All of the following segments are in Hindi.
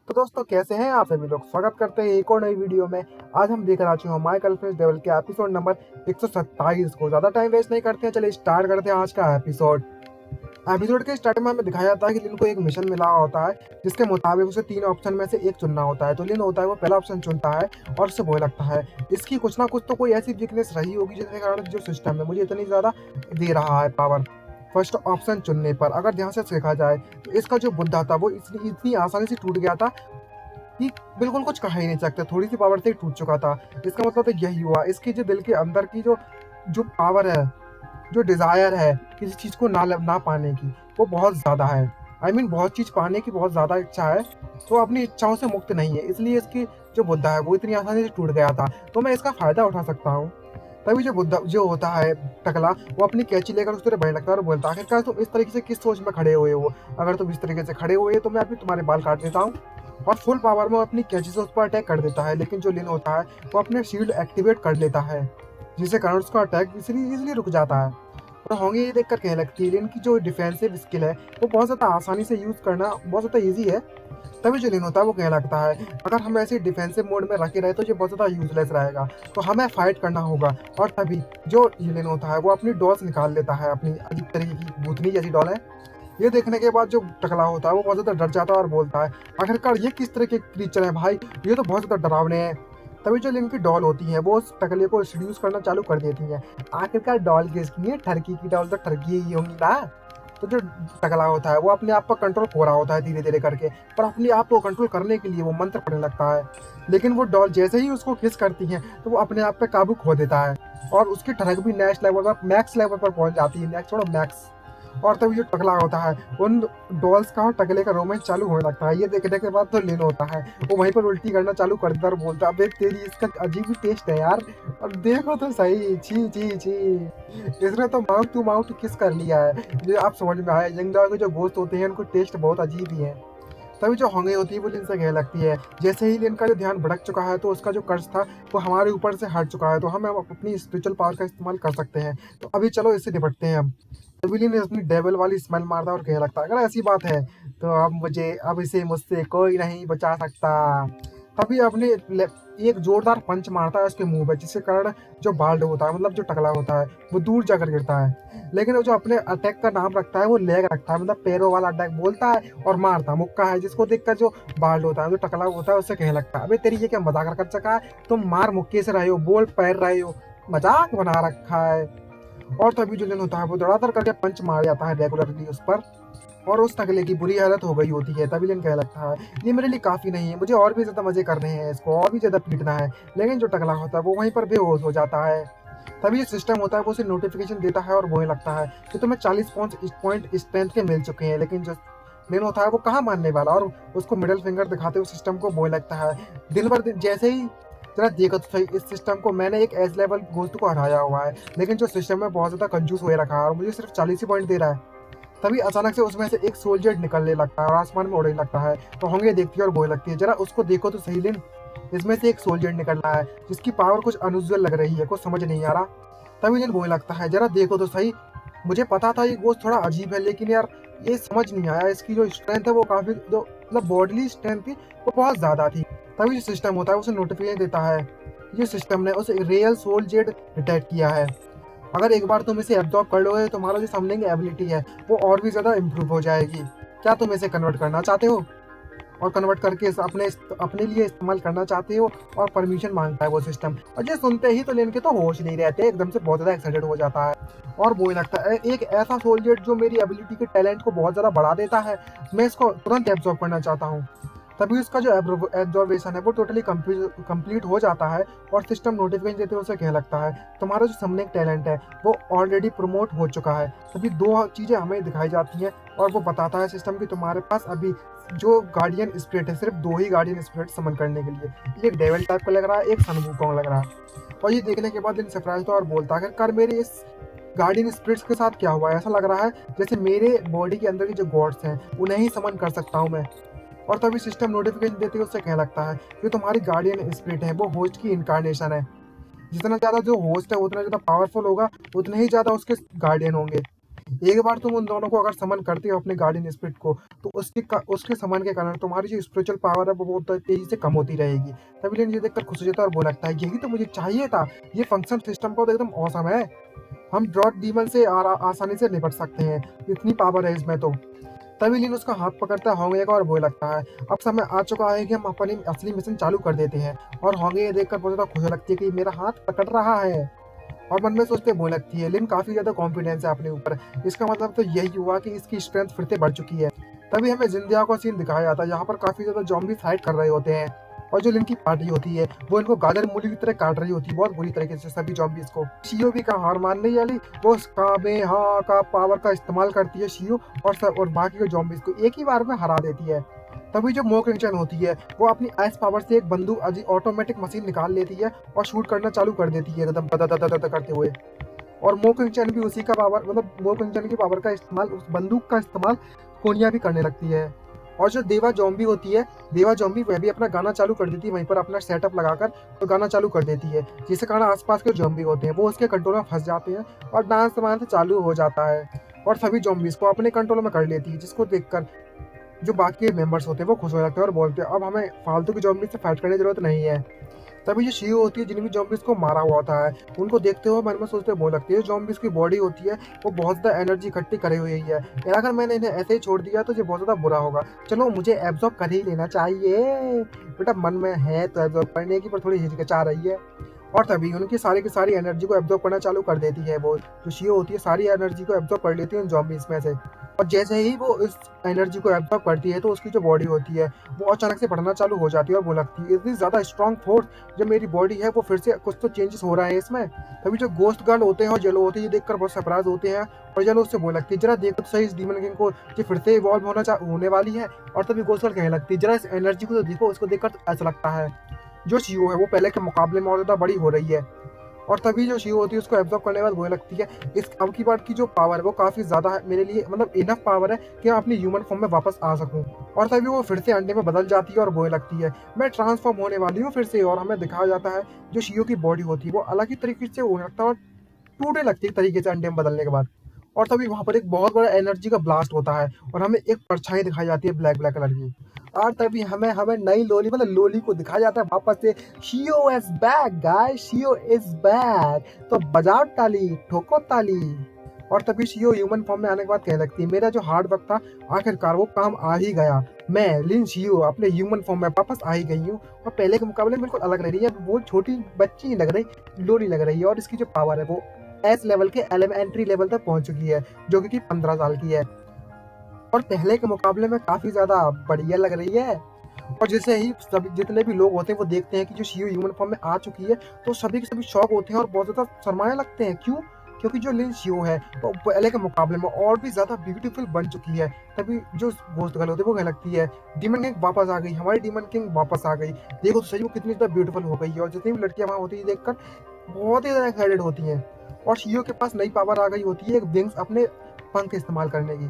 तो दोस्तों कैसे हैं आप सभी लोग। स्वागत करते हैं एक और नई वीडियो में। आज हम देखकर आ चुके हैं माय गर्लफ्रेंड डेविल के एपिसोड नंबर 127 को। ज्यादा टाइम वेस्ट नहीं करते हैं, चलिए स्टार्ट करते हैं आज का एपिसोड। एपिसोड के स्टार्ट में हमें दिखाया जाता है कि लिन को एक मिशन मिला होता है जिसके मुताबिक उसे 3 ऑप्शन में से एक चुनना होता है। तो लिन होता है वो पहला ऑप्शन चुनता है और उसे वो लगता है इसकी कुछ ना कुछ तो कोई ऐसी वीकनेस रही होगी जिसके कारण जो सिस्टम है मुझे इतनी ज्यादा दे रहा है पावर। फर्स्ट ऑप्शन चुनने पर अगर ध्यान से देखा जाए तो इसका जो बुद्धा था वो इतनी इतनी आसानी से टूट गया था कि बिल्कुल कुछ कहा ही नहीं सकते, थोड़ी सी पावर से ही टूट चुका था। इसका मतलब तो यही हुआ इसकी जो दिल के अंदर की जो जो पावर है, जो डिजायर है किसी चीज को ना पाने की, वो बहुत ज्यादा है। बहुत चीज पाने की बहुत ज्यादा इच्छा है, तो अपनी इच्छाओं से मुक्त नहीं है, इसलिए इसकी जो बुद्धा है वो इतनी आसानी से टूट गया था। तो मैं इसका फायदा उठा सकता हूँ। तभी जो बुद्धा जो होता है टकला, वो अपनी कैंची लेकर उस तरह बढ़ने लगता है और बोलता है आखिरकार तुम इस तरीके से किस सोच में खड़े हुए हो। अगर तुम इस तरीके से खड़े हुए तो मैं अभी तुम्हारे बाल काट देता हूँ। और फुल पावर में वो अपनी कैंची से उस पर अटैक कर देता है, लेकिन जो लिन होता है वो अपने शील्ड एक्टिवेट कर लेता है जिससे कारण उसका अटैक इजीली रुक जाता है। और होंगे ये देखकर कहने लगती है लिन की जो डिफेंसिव स्किल है वो बहुत ज़्यादा आसानी से यूज़ करना बहुत ज़्यादा ईजी है। तभी जो लिन होता है वो कहने लगता है अगर हम ऐसे डिफेंसिव मोड में रखे रहे तो ये बहुत ज़्यादा यूजलेस रहेगा, तो हमें फाइट करना होगा। और तभी जो लिन होता है वो अपनी डॉल्स निकाल लेता है, अपनी अजीब तरीके की भूतनी जैसी डॉल है। ये देखने के बाद जो टकला होता है वो बहुत ज़्यादा डर जाता है और बोलता है आखिरकार ये किस तरह के क्रीचर है भाई, ये तो बहुत ज़्यादा डरावने हैं। तभी जो लिन की डॉल होती है वो उस टकले को सीड्यूस करना चालू कर देती है। आखिरकार डॉल किसकी है, ठरकी की डॉल तो ठरकी ही होंगी ना। तो जो टकला होता है वो अपने आप पर कंट्रोल खो रहा होता है धीरे धीरे करके, पर अपने आप को कंट्रोल करने के लिए वो मंत्र पढ़ने लगता है। लेकिन वो डॉल जैसे ही उसको किस करती है तो वो अपने आप पे काबू खो देता है और उसकी ठनक भी नेक्स्ट लेवल पर मैक्स लेवल पर पहुंच जाती है, नेक्स्ट छोड़ो मैक्स। और तभी जो टकला होता है उन डॉल्स का और टकले का रोमांस चालू होने लगता है। ये देखने के बाद तो लिन होता है वो वहीं पर उल्टी करना चालू कर देता है और बोलता है अबे तेरी इसका अजीब ही टेस्ट है यार, और देखो तो सही, छी छी छी, इसने तो माउथ टू माउथ किस कर लिया है। ये आप समझ में आया, यंग डॉग के जो गोश्त होते हैं उनको टेस्ट बहुत अजीब ही है। तभी जो होंगे होती है वो लिन से कहने लगती है जैसे ही लिन का जो ध्यान भटक चुका है तो उसका जो कर्ज था वो हमारे ऊपर से हट चुका है, तो हम अपनी स्पिरिचुअल पावर का इस्तेमाल कर सकते हैं। तो अभी चलो इससे निपटते हैं हम। तभी लिन अपनी डेविल वाली स्मेल मारता है और कहने लगता है अगर ऐसी बात है तो अब इसे मुझसे कोई नहीं बचा सकता। तभी अपने एक जोरदार पंच मारता है उसके मुंह पे, जिसके कारण जो बाल्ड होता है मतलब जो टकला होता है वो दूर जाकर गिरता है। लेकिन वो जो अपने अटैक का नाम रखता है वो लेग रखता है, मतलब पैरों वाला अटैक बोलता है और मारता है मुक्का है, जिसको देखकर जो बाल्ड होता है जो टकला होता है उससे कहने लगता है अबे तेरी ये क्या मजाक कर सका है, तुम मार मुक्के से रहे हो, बोल पैर रहे हो, मजाक बना रखा है। और तभी जो दिन होता है वो धड़ाधड़ करके पंच मार जाता है रेगुलरली उस पर, और उस टकले की बुरी हालत हो गई होती है। तभी लिन कहने लगता है ये मेरे लिए काफ़ी नहीं है, मुझे और भी ज़्यादा मज़े करने हैं, इसको और भी ज़्यादा पीटना है। लेकिन जो टकला होता है वो वहीं पर बेहोश हो जाता है। तभी ये सिस्टम होता है वो उसे नोटिफिकेशन देता है और बोलने लगता है कि तुम्हें 40 पॉइंट स्ट्रेंथ के मिल चुके हैं। लेकिन जो लिन होता है वो कहाँ मानने वाला, और उसको मिडिल फिंगर दिखाते हुए सिस्टम को बोलने लगता है दिन भर दिन जैसे ही जरा देखो तो सही, इस सिस्टम को मैंने एक एज लेवल घोस्ट को हराया हुआ है, लेकिन जो सिस्टम में बहुत ज़्यादा कंजूस हो रखा है और मुझे सिर्फ 40 ही पॉइंट दे रहा है। तभी अचानक से उसमें से एक सोल्जर निकलने लगता है और आसमान में उड़ने लगता है। तो होंगे देखती है और बोलने लगती है जरा उसको देखो तो सही लिन, इसमें से एक सोल्जर निकल रहा है जिसकी पावर कुछ अनयूजुअल लग रही है, कुछ समझ नहीं आ रहा। तभी लिन बोलने लगता है जरा देखो तो सही, मुझे पता था ये गोश्त थोड़ा अजीब है, लेकिन यार ये समझ नहीं आया, इसकी जो स्ट्रेंथ है वो काफ़ी जो मतलब बॉडीली स्ट्रेंथ थी वो बहुत ज़्यादा थी। तभी जो सिस्टम होता है उसे नोटिफिकेशन देता है ये सिस्टम ने उसे रियल सोल जेड डिटेक्ट किया है। अगर एक बार तुम इसे एब्जॉर्ब कर लोगे तो तुम्हारा जो समनिंग एबिलिटी है वो और भी ज़्यादा इम्प्रूव हो जाएगी। क्या तुम इसे कन्वर्ट करना चाहते हो और कन्वर्ट करके अपने अपने लिए इस्तेमाल करना चाहते हो? और परमिशन मांगता है वो सिस्टम। और ये सुनते ही तो लेन के तो होश नहीं रहते, एकदम से बहुत ज़्यादा एक्साइटेड हो जाता है और बोलने लगता है एक ऐसा सोल्जर जो मेरी एबिलिटी के टैलेंट को बहुत ज़्यादा बढ़ा देता है, मैं इसको तुरंत एब्जॉर्ब करना चाहता हूँ। तभी उसका जो एब्जॉर्वेशन है वो टोटली कंप्लीट हो जाता है और सिस्टम नोटिफिकेशन देते हुए उसे कहने लगता है तुम्हारा जो समनिंग टैलेंट है वो ऑलरेडी प्रमोट हो चुका है। तभी दो चीज़ें हमें दिखाई जाती हैं और वो बताता है सिस्टम कि तुम्हारे पास अभी जो गार्डियन स्पिरिट है सिर्फ 2 ही गार्डियन स्पिरिट समन करने के लिए, एक डेविल टाइप का लग रहा है, एक सन वुकोंग लग रहा है। और ये देखने के बाद इन सरप्राइज और बोलता है कर मेरे इस गार्डियन स्पिरिट्स के साथ क्या हुआ है, ऐसा लग रहा है जैसे मेरे बॉडी के अंदर के जो गॉड्स हैं उन्हें ही समन कर सकता हूँ मैं। और तभी सिस्टम नोटिफिकेशन देते हुए उससे कहने लगता है जो तुम्हारी गार्डियन स्पिरिट है वो होस्ट की इनकारनेशन है, जितना ज़्यादा जो होस्ट है उतना ज़्यादा पावरफुल होगा उतने ही ज़्यादा उसके गार्डियन होंगे। एक बार तुम उन दोनों को अगर समन करते हो अपने गार्डियन स्पिरिट को, तो उसके समन के कारण तुम्हारी जो स्पिरिचुअल पावर है वो बहुत तेजी से कम होती रहेगी। तभी लिन ये देखकर खुश हो जाता है और वो लगता है यही तो मुझे चाहिए था, ये फंक्शन सिस्टम को तो एकदम औसम है। हम ड्रॉट डीमन से आसानी से निपट सकते हैं, इतनी पावर है इसमें तो। तभी लिन उसका हाथ पकड़ता है होंगे का और वो लगता है अब समय आ चुका है कि हम अपनी असली मिशन चालू कर देते हैं। और होंगे ये देखकर बहुत ज्यादा खुश लगती है कि मेरा हाथ पकड़ रहा है। और मन में सोचते वो लगती है लिन काफी ज्यादा कॉन्फिडेंस है अपने ऊपर, इसका मतलब तो यही हुआ कि इसकी स्ट्रेंथ फिर से बढ़ चुकी है। तभी हमें जिंदिया को सीन दिखाया जाता है, यहाँ पर काफी ज्यादा जॉम्बी फाइट कर रहे होते हैं। और जो लिन की पार्टी होती है वो इनको गाजर मूली की तरह काट रही होती है बहुत बुरी तरीके से सभी जॉम्बीज को। शियो भी का हार मानने वाली वो कामेहा का पावर का इस्तेमाल करती है शियो, और बाकी के जॉम्बीज को एक ही बार में हरा देती है। तभी जो मोकिंगचन होती है वो अपनी आइस पावर से एक बंदूक ऑटोमेटिक मशीन निकाल लेती है और शूट करना चालू कर देती है एकदम पता करते हुए। और मोकिंगचन भी उसी का पावर मतलब मोकिंगचन की पावर का इस्तेमाल उस बंदूक का इस्तेमाल कोनिया भी करने लगती है। और जो देवा जॉम्बी होती है, देवा जॉम्बी वह भी अपना गाना चालू कर देती है वहीं पर अपना सेटअप लगाकर, तो गाना चालू कर देती है जिसके कारण आसपास के जॉम्बी होते हैं वो उसके कंट्रोल में फंस जाते हैं और डांस वांस चालू हो जाता है और सभी जॉम्बीज को अपने कंट्रोल में कर लेती है, जिसको देखकर जो बाकी मेंबर्स होते हैं वो खुश हो जाते हैं और बोलते हैं अब हमें फालतू की जॉम्बी से फाइट करने की जरूरत नहीं है। तभी जो शियो होती है जिन भी जॉम्बीज को मारा हुआ होता है उनको देखते हुए मन में सोचते वो लगती है जॉम्बीज की बॉडी होती है वो बहुत ज्यादा एनर्जी इकट्ठी करे हुई है, यार अगर मैंने इन्हें ऐसे ही छोड़ दिया तो ये बहुत ज्यादा बुरा होगा, चलो मुझे एब्जॉर्ब कर ही लेना चाहिए। बेटा मन में है तो एब्जॉर्ब करने की पर थोड़ी हिचकिचा रही है। और तभी उनकी सारी की सारी एनर्जी को एब्जॉर्ब करना चालू कर देती है, वो जो शियो होती है सारी एनर्जी को एब्जॉर्ब कर लेती है उन जॉम्बीज में से। और जैसे ही वो इस एनर्जी को एब्जॉर्ब करती है तो उसकी जो बॉडी होती है वो अचानक से बढ़ना चालू हो जाती है और वो लगती है इतनी ज़्यादा स्ट्रॉन्ग फोर्स जो मेरी बॉडी है वो फिर से कुछ तो चेंजेस हो रहा है इसमें। तभी जो गोस्ट गर्ल होते हैं और येलो होते हैं ये देखकर बहुत सरप्राइज होते हैं और येलो उससे बोल लगती है जरा देखो तो सही इस डीमन किंग को ये फिर से इवॉल्व होने वाली है। और तभी गोस्ट गर्ल कहने लगती है जरा इस एनर्जी को तो देखो, उसको देखकर तो ऐसा लगता है जो शियो है वो पहले के मुकाबले में और ज़्यादा बड़ी हो रही है। और तभी जो शियो होती है उसको एब्जॉर्ब करने के बाद वो लगती है इस अब की बार की जो पावर है वो काफ़ी ज़्यादा है मेरे लिए, मतलब इनफ पावर है कि मैं अपनी ह्यूमन फॉर्म में वापस आ सकूं। और तभी वो फिर से अंडे में बदल जाती है और वो लगती है मैं ट्रांसफॉर्म होने वाली हूँ फिर से। और हमें दिखाया जाता है जो शियो की बॉडी होती है वो अलग ही तरीके से होने लगता है और टूटने लगती है एक तरीके से अंडे में बदलने के बाद। और तभी वहां पर एक बहुत बड़ा एनर्जी का ब्लास्ट होता है और हमें एक परछाई दिखाई जाती है ब्लैक ब्लैक कलर की। और तभी हमें हमें नई लोली मतलब लोली को दिखाया जाता है वापस से, शियो इज बैक गाइस, शियो इज बैक, तो बजाओ ताली ठोको ताली। और तभी शियो ह्यूमन फॉर्म में आने के बाद कहने लगती है मेरा जो हार्ड वर्क था आखिरकार वो काम आ ही गया, मैं लिन शियो अपने ह्यूमन फॉर्म में वापस आ ही गई हूँ और पहले के मुकाबले बिल्कुल अलग लग रही है, वो छोटी बच्ची नहीं लग रही लोली लग रही है। और इसकी जो पावर है वो एस लेवल के एलिमेंट्री लेवल तक पहुंच चुकी है जो कि 15 साल की है और पहले के मुकाबले में काफी ज्यादा बढ़िया लग रही है। और जैसे ही सभी जितने भी लोग होते हैं वो देखते हैं कि जो शियो ह्यूमन फॉर्म में आ चुकी है तो सभी के सभी शॉक होते हैं और बहुत ज्यादा शर्माने लगते हैं। क्यों? क्योंकि जो लिन शियो है वो पहले के मुकाबले में और भी ज्यादा ब्यूटीफुल बन चुकी है। तभी जो गोस्ट गर्ल होती है वो कहने लगती है डीमन किंग वापस आ गई, हमारी डीमन किंग वापस आ गई, देखो तो सही वो कितनी ज्यादा ब्यूटीफुल हो गई है। और जितनी भी लड़कियां वहाँ होती है देखकर बहुत ही ज्यादा एक्साइटेड होती हैं। और शियो के पास नई पावर आ गई होती है एक विंग्स अपने पंख इस्तेमाल करने की।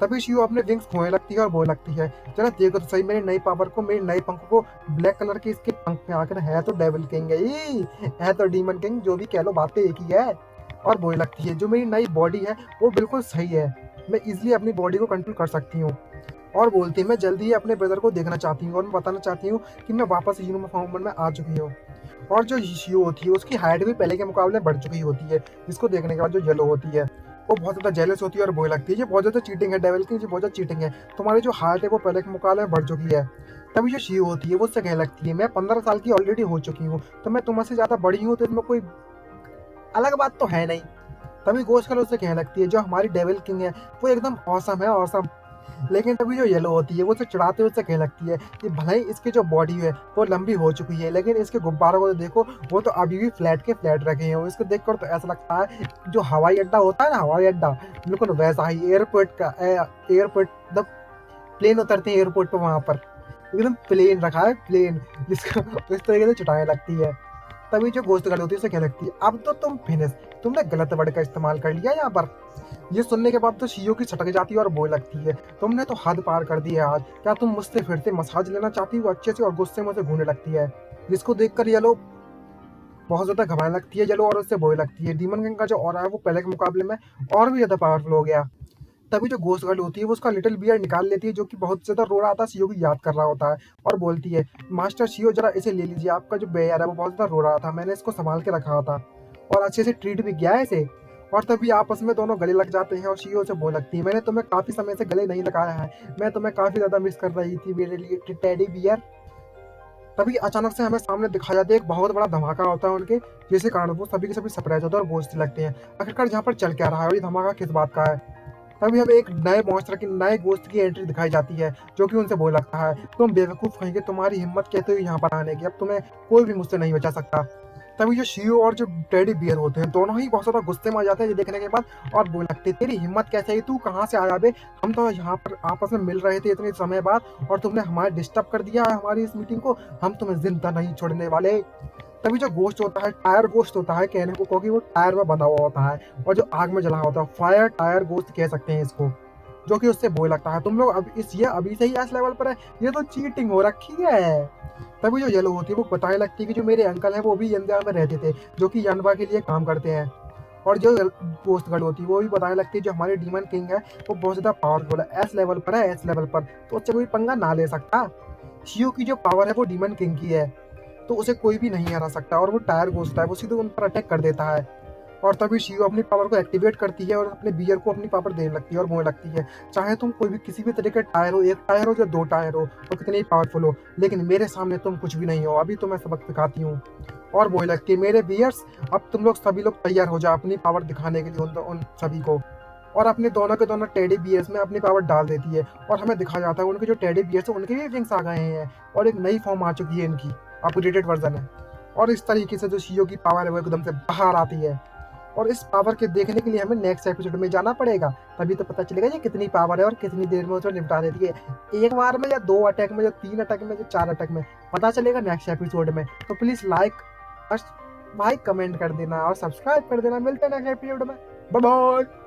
तभी शियो अपने विंग्स खोने लगती है और बोलने लगती है जरा देखो तो सही मेरी नई पावर को, मेरी नई पंख को, ब्लैक कलर के इसके पंख में आकर है तो डेविल किंग है तो डीमन किंग, जो भी कह लो बातें एक ही है। और बोलने लगती है जो मेरी नई बॉडी है वो बिल्कुल सही है, मैं इजिली अपनी बॉडी को कंट्रोल कर सकती हूँ। और बोलती है मैं जल्दी ही अपने ब्रदर को देखना चाहती हूँ और मैं बताना चाहती हूँ कि मैं वापस ह्यूमन फॉर्म में आ चुकी हूँ। और जो शियो होती है उसकी हाइट भी पहले के मुकाबले बढ़ चुकी होती है, जिसको देखने के बाद जो येलो होती है वो बहुत ज़्यादा जेलस होती है और बोलने लगती है ये बहुत ज़्यादा चीटिंग है डेविल की, ये बहुत ज़्यादा चीटिंग है, तुम्हारी जो हाइट है वो पहले के मुकाबले में बढ़ चुकी है। तभी जो शियो होती है वो उससे कहने लगती है मैं 15 साल की ऑलरेडी हो चुकी हूँ तो मैं तुमसे ज़्यादा बड़ी हूँ तो इसमें कोई अलग बात तो है नहीं। तभी गोस्ट गर्ल उससे कहने लगती है जो हमारी डेविल किंग है वो एकदम औसम है, औसम। लेकिन तभी जो येलो होती है वो उसे चिढ़ाते हुए उससे कहने लगती है कि भले ही इसकी जो बॉडी है वो लंबी हो चुकी है लेकिन इसके गुब्बारों को तो देखो वो तो अभी भी फ्लैट के फ्लैट रखे हैं। इसको देखकर तो ऐसा लगता है जो हवाई अड्डा होता है ना, हवाई अड्डा बिल्कुल वैसा ही एयरपोर्ट का एयरपोर्ट मतलब प्लेन उतरते हैं एयरपोर्ट पर वहां पर एकदम प्लेन रखा है प्लेन, जिसको इस तरीके से चिढ़ाने लगती है। तभी जो गोश्त गर्ल होती है उसे कहने लगती है अब तो तुम फिनिश, तुमने गलत वर्ड का इस्तेमाल कर लिया यहाँ पर। ये सुनने के बाद तो शियो की छटक जाती है और बोलने लगती है तुमने तो हद पार कर दी है आज, क्या तुम मुझसे फिर से मसाज लेना चाहती हो अच्छे से, और गुस्से में उसे घूरने लगती है। जिसको देखकर ये लोग बहुत ज़्यादा घबराने लगती है येलो और उससे भय लगती है। डीमन किंग का जो ऑरा है वो पहले के मुकाबले में और भी ज़्यादा पावरफुल हो गया। तभी जो घोस्ट गर्ल होती है वो उसका लिटिल बियर निकाल लेती है, जो कि बहुत ज़्यादा रो रहा था, शियो की याद कर रहा होता है, और बोलती है, मास्टर शियो जरा इसे ले लीजिए, आपका जो बेयर है वो बहुत ज़्यादा रो रहा था, मैंने इसको संभाल के रखा था और अच्छे से ट्रीट भी किया है इसे। और तभी आपस में दोनों गले लग जाते हैं और शियो से बोल लगती है, मैंने तुम्हें काफ़ी समय से गले नहीं लगाया है, मैं तुम्हें काफ़ी ज़्यादा मिस कर रही थी मेरे लिए टेडी बियर। तभी अचानक से हमें सामने दिखाया जाता है एक बहुत बड़ा धमाका होता है उनके, जिसके कारण वो सभी के सभी सरप्राइज होते हैं और बोझते लगते हैं। आखिरकार यहाँ पर चल क्या रहा है और ये धमाका किस बात का है। तभी हमें एक नए मॉन्स्टर की, नए गोस्ट की एंट्री दिखाई जाती है, जो कि उनसे बोल लगता है, तुम बेवकूफ़ कहेंगे, तुम्हारी हिम्मत कैसे हुई यहाँ पर आने की, अब तुम्हें कोई भी मुझसे नहीं बचा सकता। तभी जो शियो और जो टेडी बियर होते हैं दोनों ही बहुत ज़्यादा गुस्से में आ जाते हैं ये देखने के बाद, और बोल लगते हैं, तेरी हिम्मत कैसे है, तू कहाँ से आया बे, हम तो यहाँ पर आपस में मिल रहे थे इतने समय बाद और तुमने हमारे डिस्टर्ब कर दिया है हमारी इस मीटिंग को, हम तुम्हें जिंदा नहीं छोड़ने वाले। तभी जो गोश्त होता है, टायर गोश्त होता है कहने को, क्योंकि वो टायर में बंधा हुआ होता है और जो आग में जला होता है, फायर टायर गोश्त कह सकते हैं इसको, जो कि उससे बोल लगता है, तुम लोग अभी से ही इस लेवल पर है, ये तो चीटिंग हो रखी है। तभी जो येलो होती है वो बताने लगती है कि जो मेरे अंकल हैं वो भी यंदा में रहते थे, जो कि यनवा के लिए काम करते हैं। और जो गोश्त गर्ल होती है वो भी बताने लगती है, जो हमारे डीमन किंग है वो बहुत ज़्यादा पावरफुल है, एस लेवल पर है, एस लेवल पर, तो उससे कोई पंगा ना ले सकता। शियो की जो पावर है वो डीमन किंग की है, तो उसे कोई भी नहीं हरा सकता, और वो टायर घोंसता है, वो सीधे उन पर अटैक कर देता है। और तभी शियो अपनी पावर को एक्टिवेट करती है और अपने बियर को अपनी पावर देने लगती है और बोलने लगती है, चाहे तुम कोई भी किसी भी तरह के टायर हो, एक टायर हो या दो टायर हो और कितने ही पावरफुल हो, लेकिन मेरे सामने तुम कुछ भी नहीं हो, अभी तो मैं सबक सिखाती हूँ। और बोलने लगती है, मेरे बियर्स, अब तुम लोग सभी लोग तैयार हो जाओ अपनी पावर दिखाने के लिए उन सभी को। और अपने दोनों के दोनों टेडी बियर्स में अपनी पावर डाल देती है और हमें दिखाया जाता है उनके जो टेडी बियर्स है उनके भी विंग्स आ गए हैं और एक नई फॉर्म आ चुकी है, इनकी अपग्रेडेड वर्जन है। और इस तरीके से जो शियो की पावर है वो एकदम से बाहर आती है। और इस पावर के देखने के लिए हमें नेक्स्ट एपिसोड में जाना पड़ेगा, तभी तो पता चलेगा ये कितनी पावर है और कितनी देर में उसे निपटा देती है, एक बार में या दो अटैक में या तीन अटैक में या चार अटैक में, पता चलेगा नेक्स्ट एपिसोड में। तो प्लीज लाइक, कमेंट कर देना और सब्सक्राइब कर देना। मिलते हैं नेक्स्ट एपिसोड में, बाय बाय।